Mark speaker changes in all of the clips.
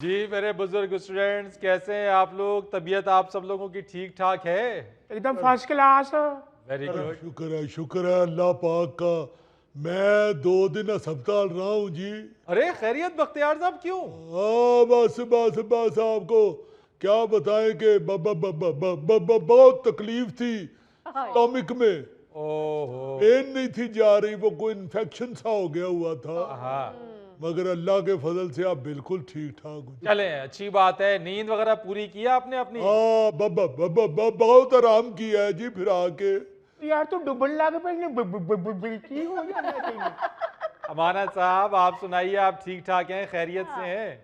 Speaker 1: جی میرے بزرگ اسٹوڈنٹس کیسے ہیں آپ لوگ؟ طبیعت آپ سب لوگوں کی ٹھیک ٹھاک ہے؟
Speaker 2: ایک دم فرسٹ کلاس.
Speaker 1: Very good.
Speaker 3: شکر ہے اللہ پاک کا. میں 2 دن ہسپتال رہا ہوں جی.
Speaker 1: ارے خیریت بختیار صاحب کیوں؟
Speaker 3: بس آپ کو کیا بتائیں کہ بہت تکلیف تھی اسٹامک میں. پین نہیں تھی جا رہی, وہ کوئی انفیکشن سا ہو گیا ہوا تھا, مگر اللہ کے فضل سے آپ بالکل ٹھیک ٹھاک ہو.
Speaker 1: چلیں اچھی بات ہے. نیند وغیرہ پوری کیا آپ نے اپنی؟
Speaker 3: بہت آرام کیا ہے جی. پھر آ کے
Speaker 2: یار تو ڈبل لا کے پہلے ہو جانا چاہیے.
Speaker 1: امانت صاحب آپ سنائیے, آپ ٹھیک ٹھاک ہیں, خیریت سے ہیں؟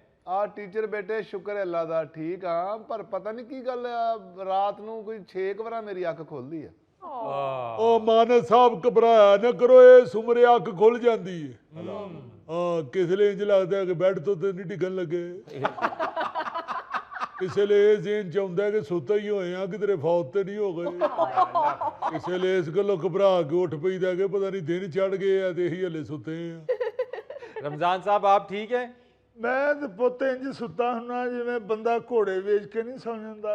Speaker 4: ٹیچر بیٹے شکر ہے اللہ دا ٹھیک ہاں, پر پتہ نہیں کی گل ہے رات نو کوئی 6 وارا میری اکھ کھول دی ہے.
Speaker 3: مانت صاحب گھبرایا نہ کرو, یہ سمرے اکھ کھل جاندی ہے. کس لیے انج لگتا ہے کہ بیڈ تو نہیں ڈگن لگے, کسی لیے یہ ذہن چاہتا ہے کہ سوتا ہی ہوئے ہیں کدھر فوت تے نہیں ہو گئے, کسی لیے اس گلوں گھبرا کے اٹھ پئی دا کہ پتہ نہیں دن چڑھ گئے ہیں تے ہی ہلے سوتے ہیں.
Speaker 1: رمضان صاحب آپ ٹھیک ہیں؟
Speaker 5: میں تو پوتے انج ستا ہوں جی میں بندہ گھوڑے ویچ کے نہیں سو جاتا.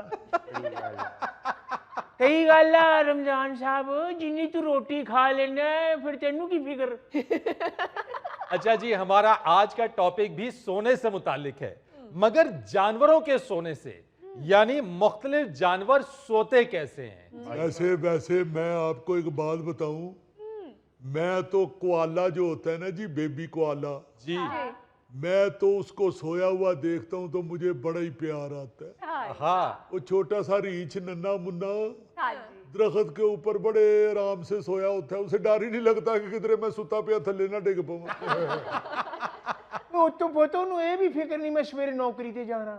Speaker 2: صحیح گل ہے رمضان صاحب, جنی تو روٹی کھا لینا پھر تینوں کی فکر.
Speaker 1: اچھا جی, ہمارا آج کا ٹاپک بھی سونے سے متعلق ہے, مگر جانوروں کے سونے سے, یعنی مختلف جانور سوتے کیسے ہیں.
Speaker 3: ویسے میں آپ کو ایک بات بتاؤں, میں تو کوالا جو ہوتا ہے نا جی, بیبی کوالا,
Speaker 1: جی
Speaker 3: میں تو اس کو سویا ہوا دیکھتا ہوں تو مجھے بڑا ہی پیار آتا ہے.
Speaker 1: ہاں
Speaker 3: وہ چھوٹا سا ریچھ ننا منا درخت کے اوپر بڑے آرام سے سویا ہوتا ہے, اسے ڈر ہی نہیں لگتا کہ کدھر میں ستا پیا تھلے نہ ڈگ پاؤں.
Speaker 2: تو پوتوں نو یہ بھی فکر نہیں میں سویرے نوکری تے جانا.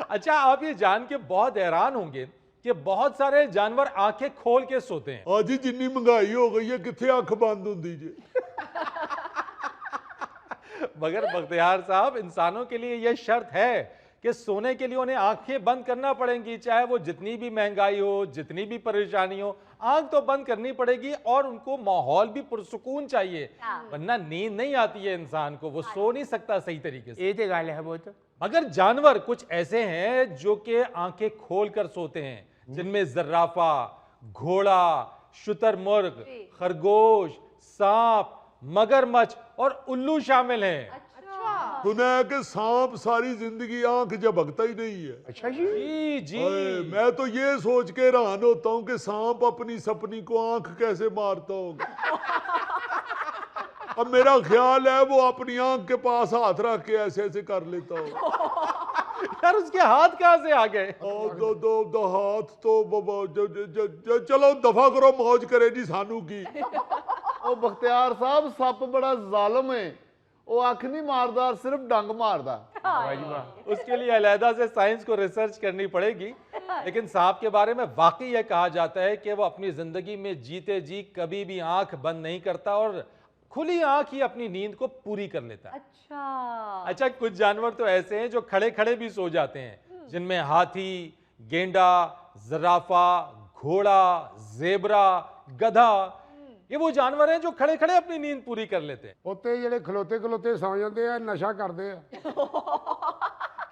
Speaker 1: اچھا, آپ یہ جان کے بہت حیران ہوں گے کہ بہت سارے جانور آنکھیں کھول کے سوتے ہیں.
Speaker 3: جی جنی مہنگائی ہو گئی ہے کتنے اکھ بند ہوندی جی.
Speaker 1: مگر بختیار صاحب, انسانوں کے لیے یہ شرط ہے کہ سونے کے لیے انہیں آنکھیں بند کرنا پڑیں گی, چاہے وہ جتنی بھی مہنگائی ہو, جتنی بھی پریشانی ہو, آنکھ تو بند کرنی پڑے گی. اور ان کو ماحول بھی پرسکون چاہیے, ورنہ نیند نہیں آتی ہے انسان کو, وہ سو نہیں سکتا صحیح طریقے سے.
Speaker 2: یہ تو گل ہے بہت.
Speaker 1: مگر جانور کچھ ایسے ہیں جو کہ آنکھیں کھول کر سوتے ہیں, جن میں زرافہ, گھوڑا, شتر مرغ, خرگوش, سانپ, مگرمچھ اور الو شامل ہیں.
Speaker 3: سنا ہے کہ سانپ ساری زندگی آنکھ جھپکتا ہی نہیں ہے.
Speaker 2: اچھا جی.
Speaker 1: جی
Speaker 3: میں تو یہ سوچ کے حیران ہوتا ہوں کہ سانپ اپنی سپنی کو آنکھ کیسے مارتا ہوگا. اب میرا خیال ہے وہ اپنی آنکھ کے پاس ہاتھ رکھ کے ایسے ایسے کر لیتا ہوگا.
Speaker 1: یار اس کے ہاتھ کہاں سے آ گئے؟
Speaker 3: دو ہاتھ تو چلو دفع کرو, موج کرے جی سانو کی.
Speaker 4: او بختیار صاحب سپ بڑا ظالم ہے, وہ اکھ نہیں ماردا, صرف ڈنگ ماردا.
Speaker 1: اس کے لیے علیحدہ سے سائنس کو ریسرچ کرنی پڑے گی. لیکن سانپ کے بارے میں واقعی یہ کہا جاتا ہے کہ وہ اپنی زندگی میں جیتے جی کبھی بھی آنکھ بند نہیں کرتا اور کھلی آنکھ ہی اپنی نیند کو پوری کر لیتا ہے. اچھا, کچھ جانور تو ایسے ہیں جو کھڑے کھڑے بھی سو جاتے ہیں, جن میں ہاتھی, گینڈا, زرافہ, گھوڑا, زیبرا, گدھا, یہ وہ جانور ہیں جو کھڑے کھڑے اپنی نیند پوری کر لیتے ہیں.
Speaker 5: پوتے جڑے کھلوتے کھلوتے سو جاندے ہیں نشہ کردے ہیں.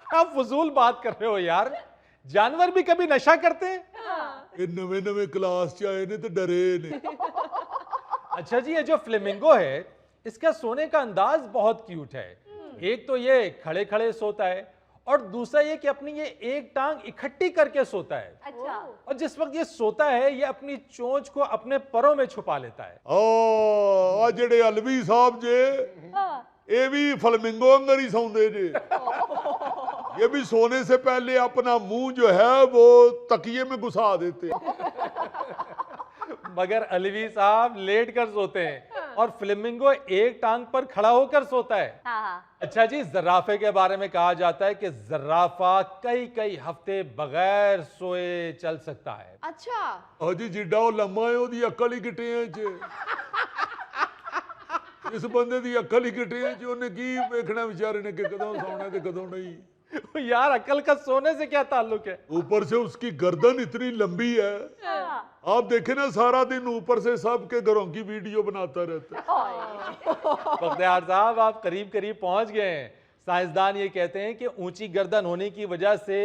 Speaker 1: کیا فضول بات کر رہے ہو یار, جانور بھی کبھی نشہ کرتے ہیں؟
Speaker 3: یہ نوے کلاس چ آئے نے تو ڈرے نے.
Speaker 1: اچھا جی, یہ جو فلیمنگو ہے اس کا سونے کا انداز بہت کیوٹ ہے. ایک تو یہ کھڑے کھڑے سوتا ہے, اور دوسرا یہ کہ اپنی یہ ایک ٹانگ اکٹھی کر کے سوتا ہے. اور جس وقت یہ سوتا ہے یہ اپنی چونچ کو اپنے پروں میں چھپا لیتا ہے.
Speaker 3: جڑے الوی صاحب جے یہ بھی فلمنگو انگر ہی سوندے جے. یہ بھی سونے سے پہلے اپنا منہ جو ہے وہ تکیے میں گھسا دیتے.
Speaker 1: مگر الوی صاحب لیٹ کر سوتے ہیں اور فلیمنگو ایک ٹانگ پر کھڑا ہو کر سوتا ہے. اچھا جی, زرافے کے بارے میں کہا جاتا ہے کہ زرافہ کئی ہفتے بغیر سوئے چل سکتا ہے.
Speaker 3: اچھا جی, جڈا وہ لمبا ہے وہ عقل ہی گٹے ہیں. اس بندے دی عقل ہی گٹے ہیں, انہیں کی ویکھنا بیچارے نے کہ کدوں سونا تے کدوں نہیں.
Speaker 1: یار عقل کا سونے سے کیا تعلق ہے؟
Speaker 3: اوپر سے اس کی گردن اتنی لمبی ہے, آپ دیکھیں نا سارا دن اوپر سے سب کے گھروں کی ویڈیو بناتا رہتا ہے.
Speaker 1: بختیار صاحب آپ قریب پہنچ گئے ہیں. साइंसदान ये कहते हैं कि ऊंची गर्दन होने की वजह से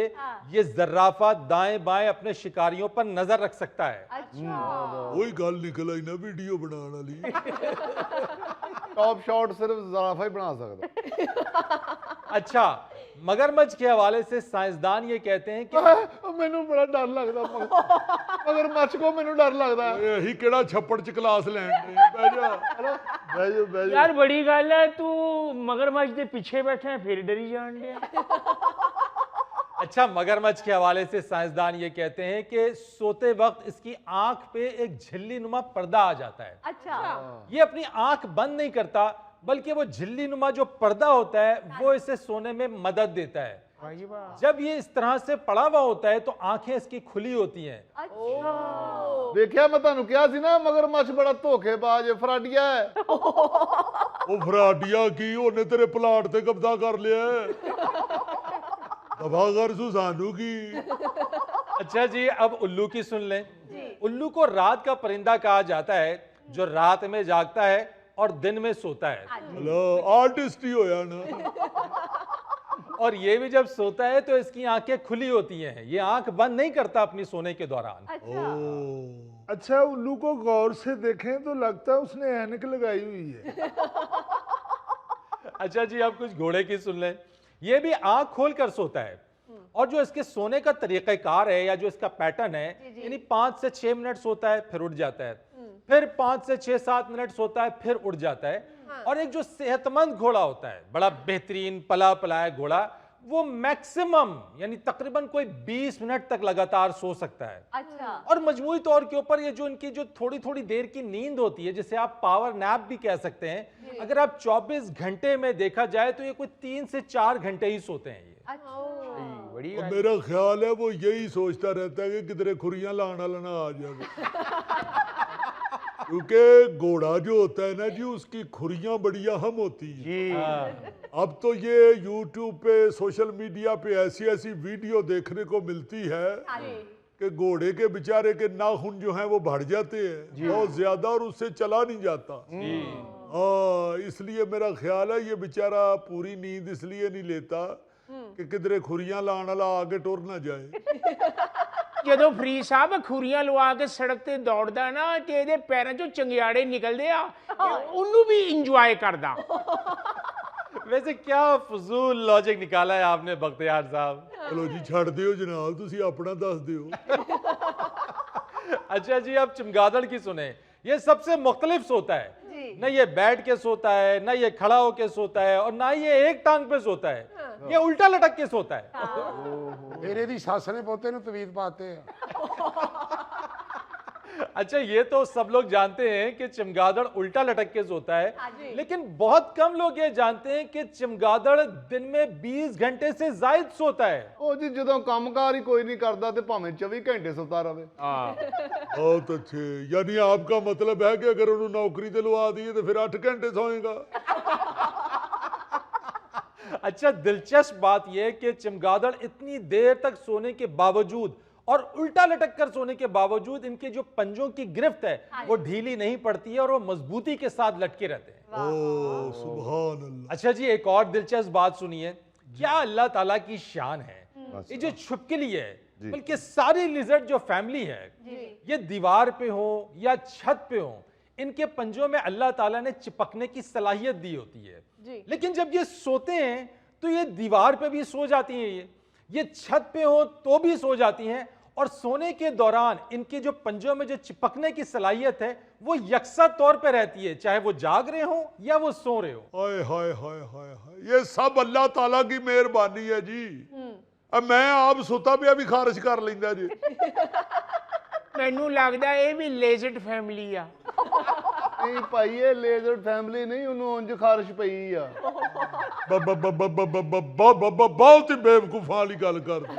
Speaker 1: ये जर्राफा दाएं बाएं अपने शिकारियों पर नजर रख सकता है।
Speaker 6: अच्छा
Speaker 3: वही गल निकल आई ना वीडियो बनाने वाली।
Speaker 4: टॉप शॉट सिर्फ ज़राफा ही बना सकता।
Speaker 1: अच्छा, मगरमच्छ के हवाले से साइंसदान ये कहते हैं कि
Speaker 4: ਮੈਨੂੰ ਬੜਾ ਡਰ ਲੱਗਦਾ ਮਗਰ ਮੱਛ ਕੋ ਮੈਨੂੰ ਡਰ ਲੱਗਦਾ।
Speaker 3: यही केड़ा छप्पड़ च क्लास लैन दे बह जा
Speaker 5: ਬਹਿ ਜਾਓ ਬਹਿ ਜਾਓ
Speaker 2: यार बड़ी गल है, तू मगरमच्छ दे पीछे बैठा है फिर डरी जान दे।
Speaker 1: अच्छा, मगरमच्छ के हवाले से साइंसदान ये कहते हैं कि सोते वक्त इसकी आंख पे एक झिल्ली नुमा पर्दा आ जाता है।
Speaker 6: अच्छा
Speaker 1: ये अपनी आंख बंद नहीं करता, बल्कि वो झिल्ली नुमा जो पर्दा होता है वो इसे सोने में मदद देता है। जब ये इस तरह से पड़ा हुआ होता है तो आंखें इसकी खुली होती हैं।
Speaker 6: अच्छा
Speaker 4: ਦੇਖਿਆ ਮੈਂ ਤੁਹਾਨੂੰ ਕਿਹਾ ਸੀ ਨਾ ਮਗਰ ਮੱਛ ਬੜਾ ਧੋਖੇਬਾਜ਼ ਫਰਾਡੀਆ ਹੈ।
Speaker 3: ਉਹ ਫਰਾਡੀਆ ਕੀ ਉਹਨੇ ਤੇਰੇ ਪਲਾਟ ਤੇ ਕਬਜ਼ਾ ਕਰ ਲਿਆ ਦਫਾ ਕਰ ਸੁਸਾਨੂ ਕੀ।
Speaker 1: अच्छा जी, अब उल्लू की सुन लें। उल्लू को रात का परिंदा कहा जाता है जो रात में जागता है और दिन में सोता है।
Speaker 3: ਹਲੋ ਆਰਟਿਸਟ ਹੀ ਹੋਇਆ ਨਾ।
Speaker 1: और ये भी जब सोता है तो इसकी आंखें खुली होती हैं, ये आंख बंद नहीं करता अपनी सोने के दौरान।
Speaker 3: ओ
Speaker 5: अच्छा उल्लू को गौर से देखें तो लगता है उसने ऐनक लगाई हुई है।
Speaker 1: अच्छा जी, अब कुछ घोड़े की सुन लें। ये भी आंख खोलकर सोता है और जो इसके सोने का तरीक़ाकार है या जो इसका पैटर्न है, यानी 5 से 6 मिनट सोता है फिर उठ जाता है, फिर 5 से 6-7 मिनट सोता है फिर उठ जाता है। और एक जो सेहतमंद घोड़ा होता है, बड़ा बेहतरीन पला पलाया घोड़ा, वो मैक्सिमम यानी तकरीबन कोई 20 मिनट तक लगातार सो सकता है।
Speaker 6: अच्छा
Speaker 1: और मजमूई तौर के ऊपर ये जो इनकी जो थोड़ी थोड़ी देर की नींद होती है, जिसे आप पावर नैप भी कह सकते हैं, अगर आप 24 घंटे में देखा जाए तो ये कोई 3 से 4 घंटे ही सोते हैं ये।
Speaker 2: बड़ी
Speaker 3: और मेरा ख्याल है वो यही सोचता रहता है कि किधरे खुरियां लाना लाना आ जाए। क्योंकि घोड़ा जो होता है ना जी, उसकी खुरियां बड़ी अहम होती हैं। अब तो ये YouTube पे सोशल मीडिया पे ऐसी ऐसी वीडियो देखने को मिलती है कि घोड़े के बेचारे के नाखून जो हैं वो बढ़ जाते हैं बहुत ज्यादा और उससे चला नहीं जाता। हाँ, इसलिए मेरा ख्याल है ये बेचारा पूरी नींद इसलिए नहीं लेता कि किधरे खुरियां लाने वाला आगे टुर ना जाए।
Speaker 2: ਜਦੋਂ ਫਰੀਦ ਸਾਹਿਬ ਖੁਰੀਆਂ ਲਵਾ ਕੇ ਸੜਕ ਤੇ ਦੌੜਦਾ ਨਾ ਤੇ ਇਹਦੇ ਪੈਰਾਂ ਚੋਂ ਚੰਗਿਆੜੇ ਨਿਕਲਦੇ ਆ, ਉਹਨੂੰ ਵੀ ਇੰਜੋਏ ਕਰਦਾ।
Speaker 1: वैसे क्या फजूल लॉजिक निकाला है आपने बख्तियार साहब।
Speaker 3: चलो जी छड़ दियो जनाब, तुसी अपना दस दियो।
Speaker 1: अच्छा जी, अब चमगादड़ की सुने। ये सबसे मुख्तलिफ सोता है, न ये बैठ के सोता है, न ये खड़ा होके सोता है, और ना ये एक टांग पे सोता है, ये उल्टा लटक के सोता है।
Speaker 7: मेरे दी सस ने पोते नु तवीत पाते हैं।
Speaker 1: अच्छा, ये तो सब लोग जानते हैं कि चमगादड़ उल्टा लटक के सोता है, लेकिन बहुत कम लोग ये जानते हैं कि चमगादड़ दिन में 20 घंटे से ज्यादा सोता है।
Speaker 4: ਉਹ ਜੀ ਜਦੋਂ ਕੰਮਕਾਰ ਹੀ ਕੋਈ ਨਹੀਂ ਕਰਦਾ ਤੇ ਭਾਵੇਂ 24 ਘੰਟੇ ਸੁੱਤਾ ਰਵੇ।
Speaker 3: बहुत अच्छे, यानी आपका मतलब है कि अगर उन्होंने नौकरी दिलवा दी तो फिर 8 घंटे सोएगा।
Speaker 1: अच्छा, दिलचस्प बात यह है कि चमगादड़ इतनी देर तक सोने के बावजूद और उल्टा लटक कर सोने के बावजूद इनके जो पंजों की गिरफ्त है वो ढीली नहीं पड़ती है और वो मजबूती के साथ लटके रहते हैं।
Speaker 3: ओ सुभान अल्लाह।
Speaker 1: अच्छा जी, एक और दिलचस्प बात सुनिए। क्या अल्लाह ताला की शान है, ये जो छिपकली है, बल्कि सारी लिजर्ड जो फैमिली है, ये दीवार पे हो या छत पे हो, इनके पंजों में अल्लाह ताला ने चिपकने की सलाहियत दी होती है। लेकिन जब ये सोते हैं तो ये दीवार पे भी सो जाती हैं, ये छत पे हो तो भी सो जाती हैं, और सोने के दौरान इनके जो पंजों में जो चिपकने की सलाहियत है वो यकसा तौर पे रहती है, चाहे वो जाग रहे हो या वो सो रहे हो।
Speaker 3: हाय हाय हाय हाय हाय, ये सब अल्लाह ताला की मेहरबानी है जी। अब मैं आप सुता पिया भी खारिश कर लेंदा जी।
Speaker 2: ਮੈਨੂੰ ਲੱਗਦਾ ਇਹ ਵੀ ਲੇਜ਼ਡ ਫੈਮਿਲੀ ਆ।
Speaker 4: ਨਹੀਂ ਭਾਈ, ਇਹ ਲੇਜ਼ਰ ਫੈਮਿਲੀ ਨਹੀਂ, ਉਹਨੂੰ ਉਂਝ ਖਾਰਿਸ਼ ਪਈ ਆ।
Speaker 3: बहुत ही बेवकूफा वाली गल कर दी।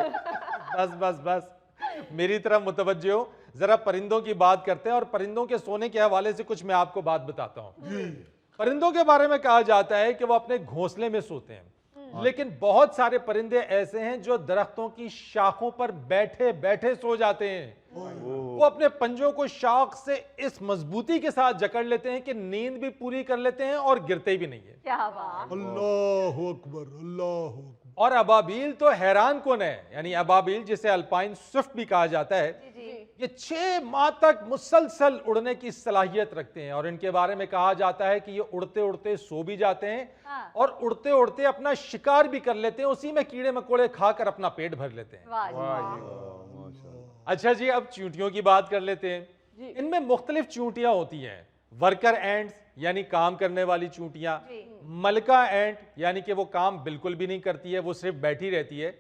Speaker 1: बस बस बस, मेरी तरफ मुतवज्जे हो। जरा परिंदों की बात करते हैं, और परिंदों के सोने के हवाले से कुछ मैं आपको बात बताता हूँ। परिंदों के बारे में कहा जाता है कि वो अपने घोंसले में सोते हैं, लेकिन बहुत सारे परिंदे ऐसे हैं जो दरख्तों की शाखों पर बैठे बैठे सो जाते हैं। वो अपने पंजों को शाख से इस मजबूती के साथ जकड़ लेते हैं कि नींद भी पूरी कर लेते हैं और गिरते भी नहीं है।
Speaker 6: क्या बात।
Speaker 3: अल्लाह अकबर, अल्लाह अकबर।
Speaker 1: और अबाबील तो हैरान कौन है, यानी अबाबील जिसे अल्पाइन स्विफ्ट भी कहा जाता है, ये 6 माह तक मुसलसल उड़ने की सलाहियत रखते हैं और इनके बारे में कहा जाता है कि ये उड़ते उड़ते सो भी जाते हैं और उड़ते उड़ते अपना शिकार भी कर लेते हैं, उसी में कीड़े मकोड़े खाकर अपना पेट भर लेते हैं।
Speaker 6: वाह जी वाह।
Speaker 1: अच्छा जी, अब चींटियों की बात कर लेते हैं। इनमें मुख्तलिफ चींटियां होती हैं। वर्कर एंट्स यानी काम करने वाली चींटियां, मलका एंट यानी कि वो काम बिल्कुल भी नहीं करती है, वो सिर्फ बैठी रहती है।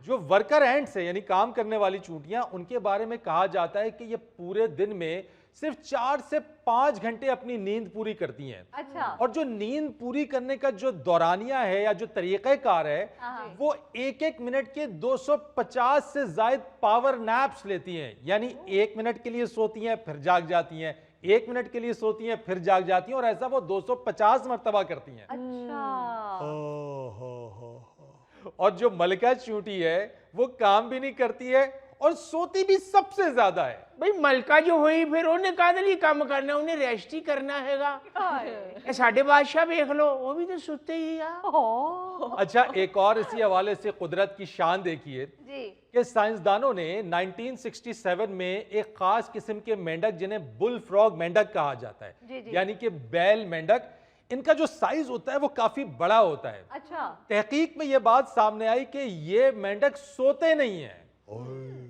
Speaker 1: जो वर्कर एंट्स है यानी काम करने वाली चींटियां, उनके बारे में कहा जाता है कि ये पूरे दिन में सिर्फ 4 से 5 घंटे अपनी नींद पूरी करती हैं।
Speaker 6: अच्छा।
Speaker 1: और जो नींद पूरी करने का जो दौरानिया है या जो तरीक़ेकार है, वो 1-1 मिनट के 250 से ज़ायद पावर नैप्स लेती हैं। यानी 1 मिनट के लिए सोती हैं फिर जाग जाती हैं, 1 मिनट के लिए सोती हैं फिर जाग जाती हैं, और ऐसा वो 250 मरतबा करती हैं।
Speaker 6: अच्छा।
Speaker 1: और जो मलका चींटी है वो काम भी नहीं करती है और सोती भी सबसे ज्यादा है।
Speaker 2: भाई मलका जो हुई फिर उन्हें कहा नहीं काम करना, उन्हें रेस्ट ही करना हैगा। साढ़े बादशाह देख लो, वो भी तो सोते ही यार।
Speaker 1: अच्छा, एक और इसी हवाले से कुदरत की शान देखिए कि साइंसदानों ने 1967 में एक खास किस्म के मेंढक जिन्हें बुल फ्रॉग मेंढक कहा जाता है, यानी कि बैल मेंढक, इनका जो साइज होता है वो काफी बड़ा होता है।
Speaker 6: अच्छा।
Speaker 1: तहकीक में यह बात सामने आई कि ये मेंढक सोते नहीं हैं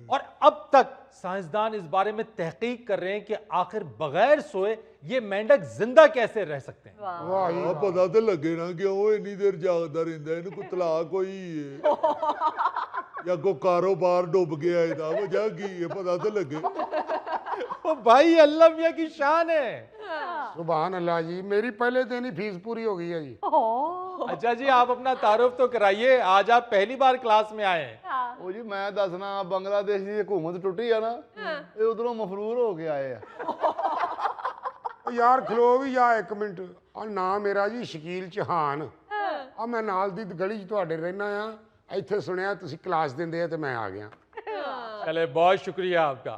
Speaker 1: और अब तक साइंसदान इस बारे में तहकीक कर रहे हैं कि आखिर बगैर सोए ये मेंढक जिंदा कैसे रह सकते हैं।
Speaker 7: वाह जी,
Speaker 3: पता तो लगे ना कि वो इन्नी देर जागदा रहिंदा है, इन्हू कोई तलाक होई है या कोई कारोबार डुब गया है, वजह की है पता तो लगे।
Speaker 1: ओ भाई, अल्लाह मियां की शान है।
Speaker 7: सुभान अल्लाह जी, मेरी पहले दिन ही फीस पूरी हो गई है जी।
Speaker 1: अच्छा जी, आप अपना तारुफ तो कराइए, आज आप पहली बार क्लास में आए हैं।
Speaker 4: ਉਹ ਜੀ ਮੈਂ ਦੱਸਣਾ ਬੰਗਲਾਦੇਸ਼ ਦੀ ਹਕੂਮਤ ਟੁੱਟੀ ਆ ਨਾ, ਇਹ ਉਧਰੋਂ ਮਫਰੂਰ ਹੋ ਕੇ ਆਏ ਆ।
Speaker 7: ਉਹ ਯਾਰ ਖਲੋ ਵੀ ਜਾ 1 ਮਿੰਟ। ਆ ਨਾਮ ਮੇਰਾ ਜੀ ਸ਼ਕੀਲ ਚੌਹਾਨ ਆ, ਮੈਂ ਨਾਲ ਦੀ ਗਲੀ 'ਚ ਤੁਹਾਡੇ ਰਹਿਣਾ ਆ। ਇੱਥੇ ਸੁਣਿਆ ਤੁਸੀਂ ਕਲਾਸ ਦਿੰਦੇ ਆ ਤੇ ਮੈਂ ਆ ਗਿਆ।
Speaker 1: चले, बहुत शुक्रिया आपका।